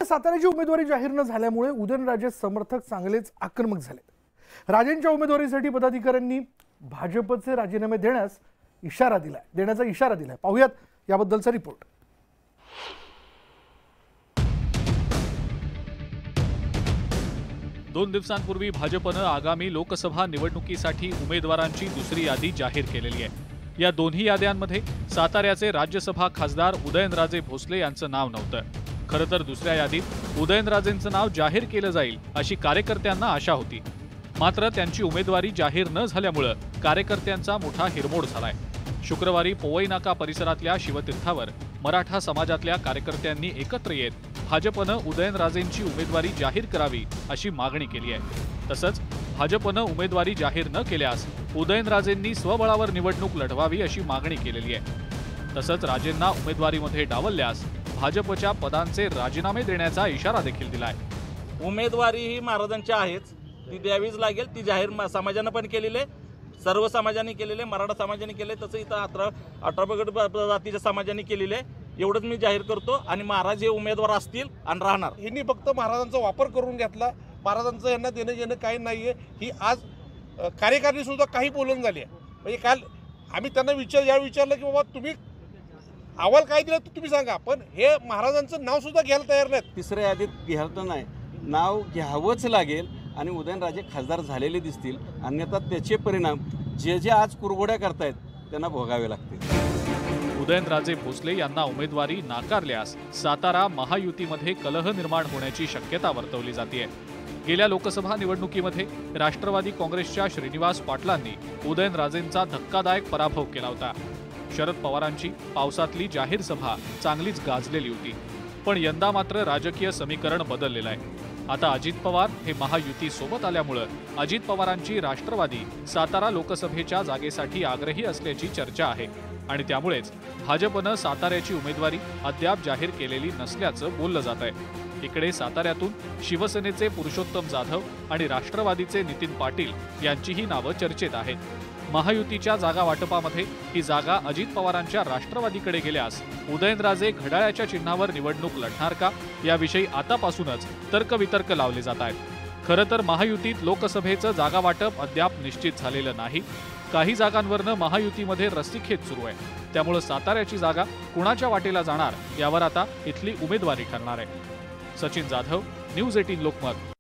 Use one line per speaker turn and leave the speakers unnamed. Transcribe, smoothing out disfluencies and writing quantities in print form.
साताऱ्याची उमेदवारी जाहीर न झाल्यामुळे उदयनराजे समर्थक चांगलेच आक्रमक झाले। राजेंच्या उमेदवारीसाठी पदाधिकाऱ्यांनी भाजपचे राजीनामे देण्याचा इशारा दिलाय। पाहूयात याबद्दलचा रिपोर्ट।
दोन दिवसांपूर्वी भाजपने आगामी लोकसभा निवडणुकीसाठी उमेदवारांची दुसरी यादी जाहीर केलेली आहे। या दोन्ही याद्यांमध्ये साताऱ्याचे राज्यसभा खासदार उदयनराजे भोसले यांचं नाव नव्हतं। खरं तर दुसऱ्या यादीत उदयनराजेंचं नाव जाहीर केलं जाईल अशी कार्यकर्त्यांना आशा होती। मात्र त्यांची उमेदवारी जाहीर न झाल्यामुळे कार्यकर्त्यांचा मोठा हिरमोड झालाय। शुक्रवारी पोवई नाका परिसरातल्या शिवतीर्थावर मराठा समाजातल्या कार्यकर्त्यांनी एकत्र येत भाजपनं उदयनराजेंची उमेदवारी जाहीर करावी अशी मागणी केली आहे। तसंच भाजपनं उमेदवारी जाहीर न केल्यास उदयनराजेंनी स्वबळावर निवडणूक लढवावी अशी मागणी केलेली आहे। तसंच राजेंना उमेदवारीमध्ये डावलल्यास भाजपच्या पदांचे राजीनामे देण्याचा इशारा देखील दिलाय।
उमेदवारी ही महाराजांची आहेच, ती द्यावीच लागेल। ती जाहीर समाजाने पण केलेली आहे, सर्व समाजाने केलेले, मराठा समाजाने केले, तसं इथं 18 पगड जातीच्या समाजाने केलेले आहे। एवढंच मी जाहीर करतो आणि महाराज हे उमेदवार असतील आणि राहणार।
यांनी फक्त महाराजांचा वापर करून घेतला, महाराजांचं यांना देणं घेणं काही नाहीये। ही आज कार्यकारिणी सुद्धा काही बोलून झाली आहे। म्हणजे काल आम्ही त्यांना विचारलं की बाबा तुम्ही अहवाल काय दिला तर तुम्ही सांगा, पण हे महाराजांचं नाव सुद्धा घ्यायला तयार नाहीत।
तिसऱ्या यादीत घ्यायचं नाही, नाव घ्यावंच लागेल आणि उदयनराजे खासदार झालेले दिसतील, अन्यथा त्याचे परिणाम जे आज कुरघोड्या करतायत त्यांना भोगावे लागतील।
उदयनराजे भोसले यांना उमेदवारी नाकारल्यास सातारा महायुतीमध्ये कलह निर्माण होण्याची शक्यता वर्तवली जाते। गेल्या लोकसभा निवडणुकीमध्ये राष्ट्रवादी काँग्रेसच्या श्रीनिवास पाटलांनी उदयनराजेंचा धक्कादायक पराभव केला होता। शरद पवारांची पावसातली जाहीर सभा चांगलीच गाजलेली होती, पण यंदा मात्र राजकीय समीकरण बदललेलं आहे। आता अजित पवार हे महायुती सोबत आल्यामुळे अजित पवारांची राष्ट्रवादी सातारा लोकसभेच्या जागेसाठी आग्रही असल्याची चर्चा आहे आणि त्यामुळेच भाजपनं साताऱ्याची उमेदवारी अद्याप जाहीर केलेली नसल्याचं बोललं जात आहे। इकडे साताऱ्यातून शिवसेनेचे पुरुषोत्तम जाधव आणि राष्ट्रवादीचे नितीन पाटील यांचीही नावं चर्चेत आहेत। महायुतीच्या जागा वाटपामध्ये ही जागा अजित पवारांच्या राष्ट्रवादीकडे गेल्यास उदयनराजे घड्याळाच्या चिन्हावर निवडणूक लढणार का, याविषयी आतापासूनच तर्कवितर्क लावले जात आहेत। खरं तर महायुतीत लोकसभेचं जागा वाटप अद्याप निश्चित झालेलं नाही। काही जागांवरनं महायुतीमध्ये रस्सीखेच सुरू आहे, त्यामुळे साताऱ्याची जागा कुणाच्या वाटेला जाणार यावर आता इथली उमेदवारी ठरणार आहे। सचिन जाधव, न्यूज 18 लोकमत।